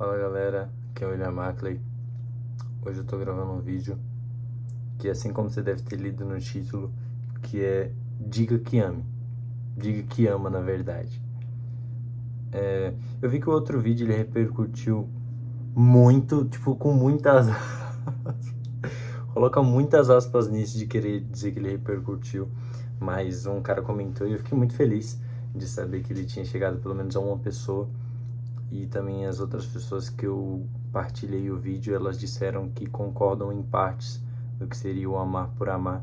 Fala galera, aqui é o William Maclay. Hoje eu tô gravando um vídeo que, assim como você deve ter lido no título, que é Diga que ame. Diga que ama, na verdade. Eu vi que o outro vídeo ele repercutiu muito, tipo, com muitas coloca muitas aspas nisso de querer dizer que ele repercutiu, mas um cara comentou e eu fiquei muito feliz de saber que ele tinha chegado pelo menos a uma pessoa. E também as outras pessoas que eu partilhei o vídeo, elas disseram que concordam em partes do que seria o amar por amar.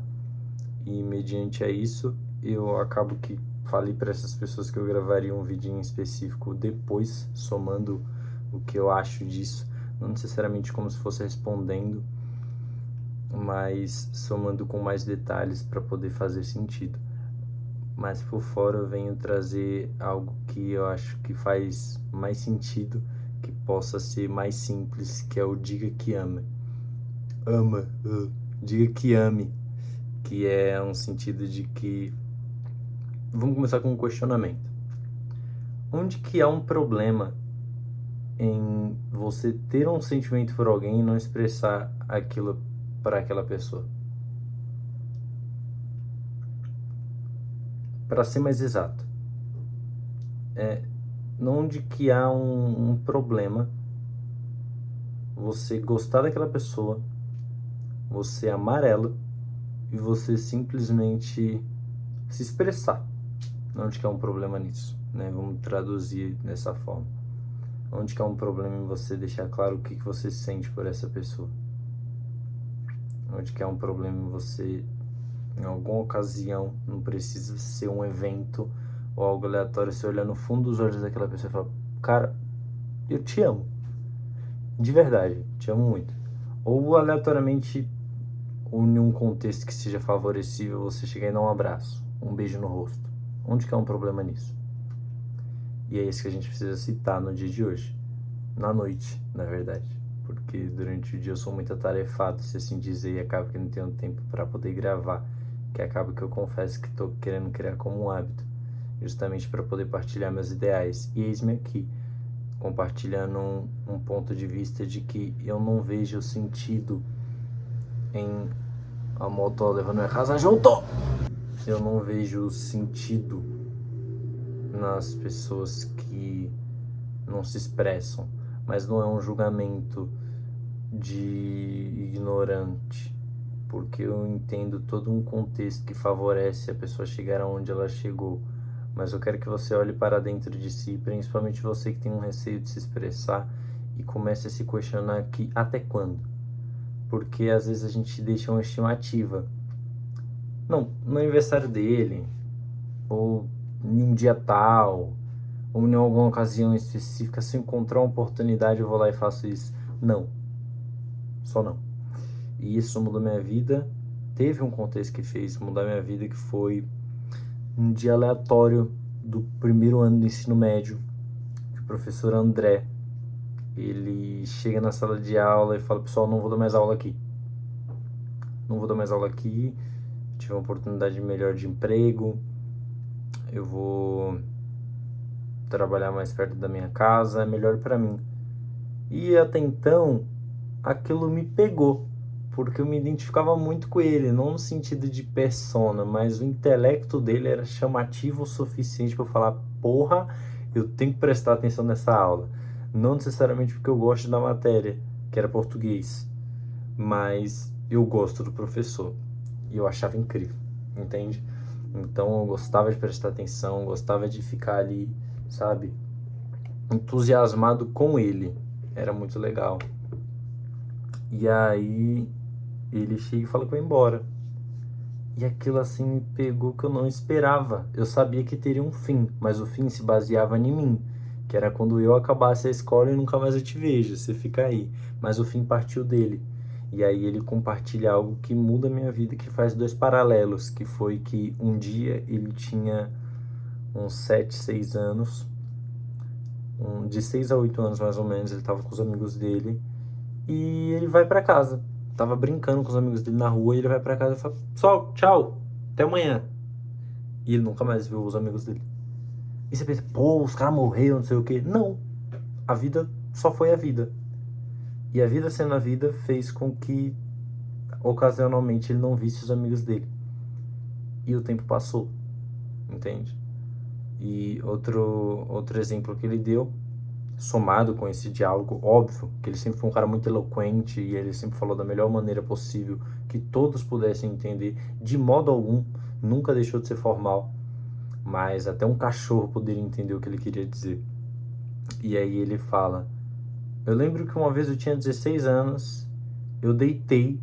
E mediante a isso, eu acabo que falei para essas pessoas que eu gravaria um vídeo em específico depois, somando o que eu acho disso. Não necessariamente como se fosse respondendo, mas somando com mais detalhes para poder fazer sentido. Mas por fora eu venho trazer algo que eu acho que faz mais sentido, que possa ser mais simples, que é o diga que ama. Diga que ame, que é um sentido de que... Vamos começar com um questionamento. Onde que há um problema em você ter um sentimento por alguém e não expressar aquilo para aquela pessoa? Para ser mais exato, onde que há um problema você gostar daquela pessoa, você amar ela e você simplesmente se expressar. Onde que há um problema nisso, né? Vamos traduzir dessa forma. Onde que há um problema em você deixar claro o que você sente por essa pessoa? Onde que há um problema em você, em alguma ocasião, não precisa ser um evento ou algo aleatório, você olhar no fundo dos olhos daquela pessoa e falar: cara, eu te amo. De verdade, te amo muito. Ou aleatoriamente, ou em um contexto que seja favorecível, você chegar e dar um abraço, um beijo no rosto. Onde que há um problema nisso? E é isso que a gente precisa citar no dia de hoje. Na noite, na verdade. Porque durante o dia eu sou muito atarefado, se assim dizer, e acaba que não tenho tempo para poder gravar. Que acaba que eu confesso que estou querendo criar como um hábito, justamente para poder partilhar meus ideais. E eis-me aqui, compartilhando um ponto de vista de que eu não vejo sentido em... A moto levando minha casa junto! Eu não vejo sentido nas pessoas que não se expressam, mas não é um julgamento de ignorante, porque eu entendo todo um contexto que favorece a pessoa chegar aonde ela chegou, mas eu quero que você olhe para dentro de si, principalmente você que tem um receio de se expressar, e comece a se questionar aqui até quando, porque às vezes a gente deixa uma estimativa, não, no aniversário dele, ou em um dia tal, ou em alguma ocasião específica, se eu encontrar uma oportunidade eu vou lá e faço isso. Não, só não. E isso mudou minha vida. Teve um contexto que fez mudar minha vida, que foi um dia aleatório do primeiro ano do ensino médio, que o professor André, ele chega na sala de aula e fala: pessoal, não vou dar mais aula aqui. Não vou dar mais aula aqui, tive uma oportunidade melhor de emprego, eu vou trabalhar mais perto da minha casa, é melhor para mim. E até então, aquilo me pegou, porque eu me identificava muito com ele, não no sentido de persona, mas o intelecto dele era chamativo o suficiente para eu falar: porra, eu tenho que prestar atenção nessa aula. Não necessariamente porque eu gosto da matéria, que era português, mas eu gosto do professor e eu achava incrível, entende? Então eu gostava de prestar atenção, gostava de ficar ali, sabe, entusiasmado com ele. Era muito legal. E aí ele chega e fala que vai embora. E aquilo assim me pegou, que eu não esperava. Eu sabia que teria um fim, mas o fim se baseava em mim, que era quando eu acabasse a escola e nunca mais eu te vejo, você fica aí. Mas o fim partiu dele. E aí ele compartilha algo que muda a minha vida, que faz dois paralelos, que foi que um dia ele tinha uns 7, 6 anos, de 6 a 8 anos mais ou menos, ele estava com os amigos dele, e ele vai pra casa. Tava brincando com os amigos dele na rua, e ele vai pra casa e fala: pessoal, tchau, até amanhã. E ele nunca mais viu os amigos dele. E você pensa: pô, os caras morreram, não sei o quê. Não, a vida só foi a vida. E a vida sendo a vida fez com que, ocasionalmente, ele não visse os amigos dele. E o tempo passou, entende? E outro exemplo que ele deu, somado com esse diálogo, óbvio, que ele sempre foi um cara muito eloquente e ele sempre falou da melhor maneira possível que todos pudessem entender, de modo algum, nunca deixou de ser formal, mas até um cachorro poderia entender o que ele queria dizer. E aí ele fala: eu lembro que uma vez eu tinha 16 anos, eu deitei,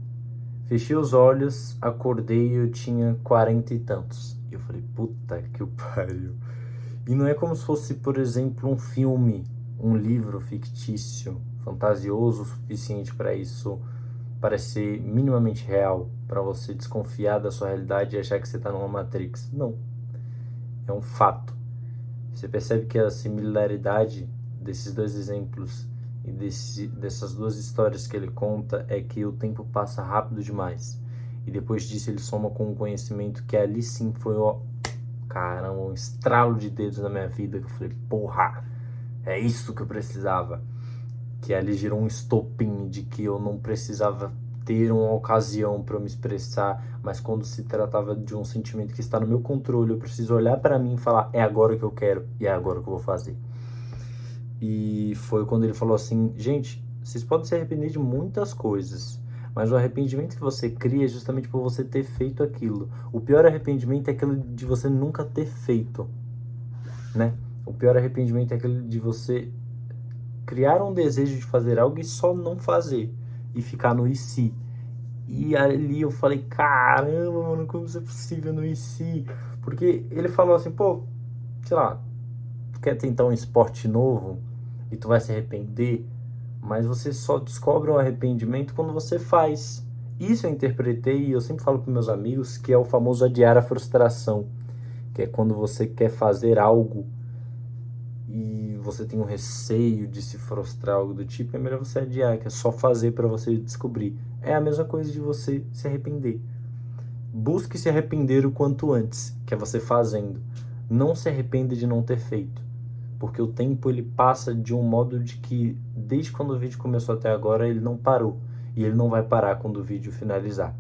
fechei os olhos, acordei e eu tinha 40 e tantos. E eu falei, puta que o pariu. E não é como se fosse, por exemplo, um filme, um livro fictício, fantasioso o suficiente para isso parecer minimamente real, para você desconfiar da sua realidade e achar que você está numa Matrix. Não. É um fato. Você percebe que a similaridade desses dois exemplos e dessas duas histórias que ele conta é que o tempo passa rápido demais. E depois disso ele soma com um conhecimento que ali sim foi, ó, caramba, um estralo de dedos na minha vida, que eu falei, porra, é isso que eu precisava. Que ali gerou um estopim de que eu não precisava ter uma ocasião para eu me expressar, mas quando se tratava de um sentimento que está no meu controle, eu preciso olhar para mim e falar, é agora que eu quero e é agora que eu vou fazer. E foi quando ele falou assim, gente, vocês podem se arrepender de muitas coisas, mas o arrependimento que você cria é justamente por você ter feito aquilo. O pior arrependimento é aquele de você nunca ter feito, né? O pior arrependimento é aquele de você criar um desejo de fazer algo e só não fazer, e ficar no e se. E ali eu falei, caramba, mano, como isso é possível no e se? Porque ele falou assim, pô, sei lá, quer tentar um esporte novo e tu vai se arrepender, mas você só descobre um arrependimento quando você faz. Isso eu interpretei e eu sempre falo para meus amigos que é o famoso adiar a frustração, que é quando você quer fazer algo e você tem um receio de se frustrar, algo do tipo, é melhor você adiar, que é só fazer para você descobrir. É a mesma coisa de você se arrepender. Busque se arrepender o quanto antes, que é você fazendo. Não se arrependa de não ter feito, porque o tempo ele passa de um modo de que, desde quando o vídeo começou até agora, ele não parou, e ele não vai parar quando o vídeo finalizar.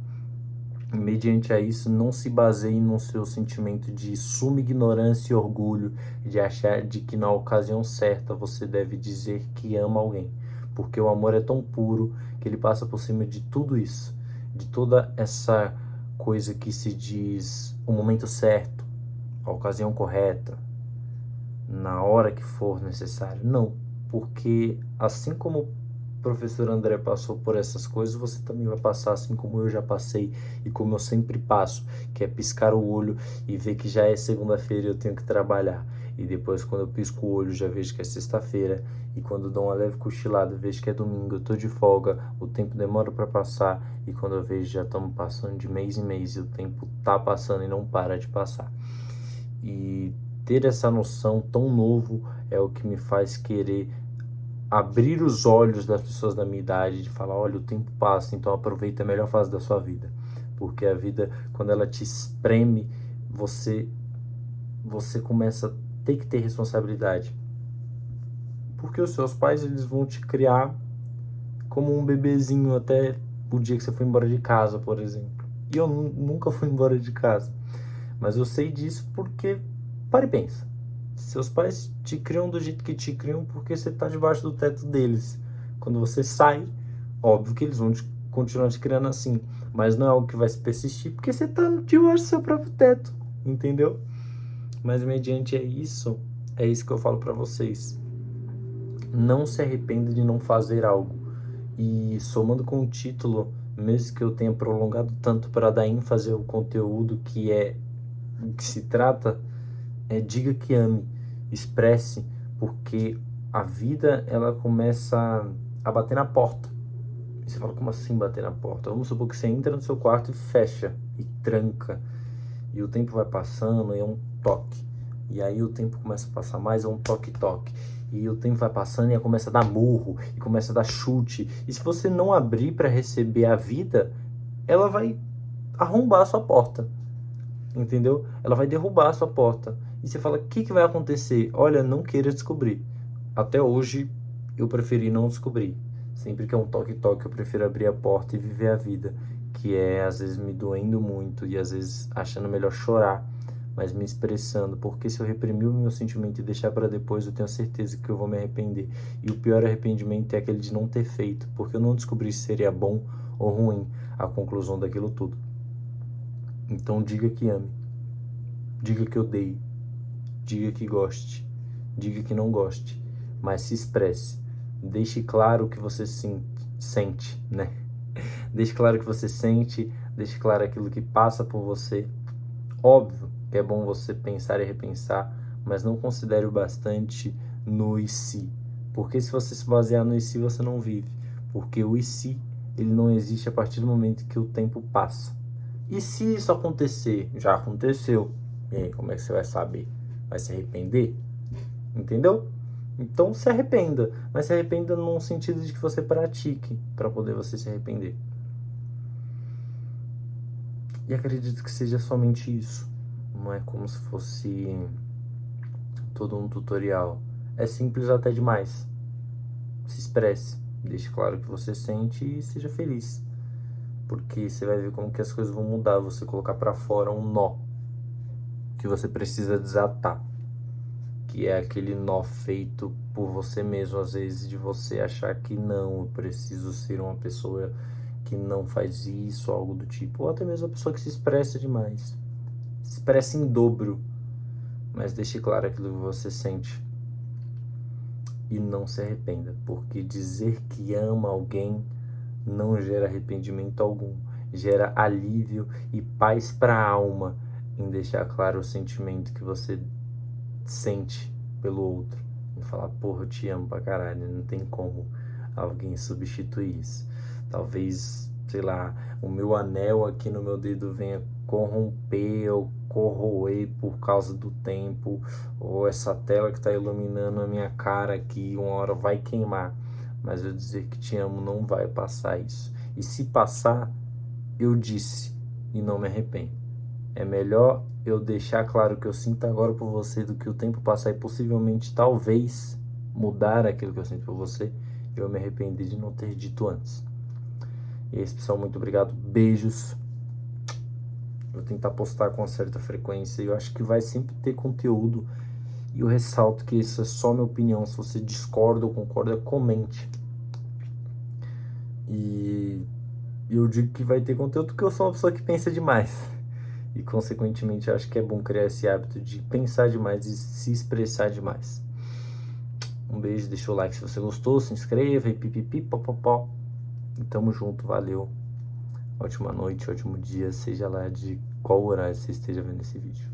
Mediante a isso, não se baseie no seu sentimento de suma ignorância e orgulho, de achar de que na ocasião certa você deve dizer que ama alguém, porque o amor é tão puro que ele passa por cima de tudo isso, de toda essa coisa que se diz o momento certo, a ocasião correta, na hora que for necessário. Não, porque assim como o professor André passou por essas coisas, você também vai passar, assim como eu já passei e como eu sempre passo, que é piscar o olho e ver que já é segunda-feira e eu tenho que trabalhar. E depois, quando eu pisco o olho, já vejo que é sexta-feira. E quando dou uma leve cochilada, vejo que é domingo, eu tô de folga, o tempo demora para passar. E quando eu vejo, já estamos passando de mês em mês e o tempo tá passando e não para de passar. E ter essa noção tão novo é o que me faz querer abrir os olhos das pessoas da minha idade, de falar, olha, o tempo passa, então aproveita a melhor fase da sua vida. Porque a vida, quando ela te espreme, você começa a ter que ter responsabilidade. Porque os seus pais, eles vão te criar como um bebezinho até o dia que você foi embora de casa, por exemplo. E eu nunca fui embora de casa. Mas eu sei disso porque, para e pensa, seus pais te criam do jeito que te criam porque você está debaixo do teto deles. Quando você sai, óbvio que eles vão continuar te criando assim, mas não é algo que vai se persistir porque você está debaixo do seu próprio teto, entendeu? Mas mediante é isso que eu falo para vocês. Não se arrependa de não fazer algo. E somando com o título, mesmo que eu tenha prolongado tanto para dar ênfase ao conteúdo que é o que se trata, diga que ame, expresse, porque a vida ela começa a bater na porta. E você fala, como assim bater na porta? Vamos supor que você entra no seu quarto e fecha, e tranca, e o tempo vai passando, e é um toque. E aí o tempo começa a passar mais, é um toque-toque. E o tempo vai passando e começa a dar murro, e começa a dar chute. E se você não abrir para receber a vida, ela vai arrombar a sua porta. Entendeu? Ela vai derrubar a sua porta. E você fala, o que vai acontecer? Olha, não queira descobrir. Até hoje, eu preferi não descobrir. Sempre que é um toque-toque, eu prefiro abrir a porta e viver a vida, que é às vezes me doendo muito e às vezes achando melhor chorar, mas me expressando, porque se eu reprimir o meu sentimento e deixar para depois, eu tenho certeza que eu vou me arrepender. E o pior arrependimento é aquele de não ter feito, porque eu não descobri se seria bom ou ruim a conclusão daquilo tudo. Então diga que ame, diga que odeie, diga que goste, diga que não goste, mas se expresse. Deixe claro o que você sente, né? Deixe claro o que você sente, deixe claro aquilo que passa por você. Óbvio que é bom você pensar e repensar, mas não considere o bastante no e se. Porque se você se basear no e se, você não vive. Porque o e se, ele não existe a partir do momento que o tempo passa. E se isso acontecer? Já aconteceu. E aí, como é que você vai saber? Vai se arrepender? Entendeu? Então se arrependa, mas se arrependa num sentido de que você pratique para poder você se arrepender. E acredito que seja somente isso. Não é como se fosse todo um tutorial. É simples até demais. Se expresse, deixe claro o que você sente e seja feliz. Porque você vai ver como que as coisas vão mudar. Você colocar para fora um nó que você precisa desatar. Que é aquele nó feito por você mesmo, às vezes, de você achar que não, eu preciso ser uma pessoa que não faz isso, algo do tipo. Ou até mesmo a pessoa que se expressa demais. Se expressa em dobro, mas deixe claro aquilo que você sente. E não se arrependa, porque dizer que ama alguém não gera arrependimento algum. Gera alívio e paz para a alma em deixar claro o sentimento que você sente pelo outro. E falar, porra, eu te amo pra caralho, não tem como alguém substituir isso. Talvez, sei lá, o meu anel aqui no meu dedo venha corromper ou corroer por causa do tempo, ou essa tela que tá iluminando a minha cara aqui, uma hora vai queimar. Mas eu dizer que te amo não vai passar isso. E se passar, eu disse e não me arrependo. É melhor eu deixar claro o que eu sinto agora por você do que o tempo passar e possivelmente, talvez, mudar aquilo que eu sinto por você e eu me arrepender de não ter dito antes. E é isso, pessoal. Muito obrigado. Beijos. Vou tentar postar com uma certa frequência. Eu acho que vai sempre ter conteúdo. E eu ressalto que isso é só minha opinião. Se você discorda ou concorda, comente. E eu digo que vai ter conteúdo porque eu sou uma pessoa que pensa demais. E, consequentemente, acho que é bom criar esse hábito de pensar demais e se expressar demais. Um beijo, deixa o like se você gostou, se inscreva e pipipi, popopó. E tamo junto, valeu. Ótima noite, ótimo dia, seja lá de qual horário você esteja vendo esse vídeo.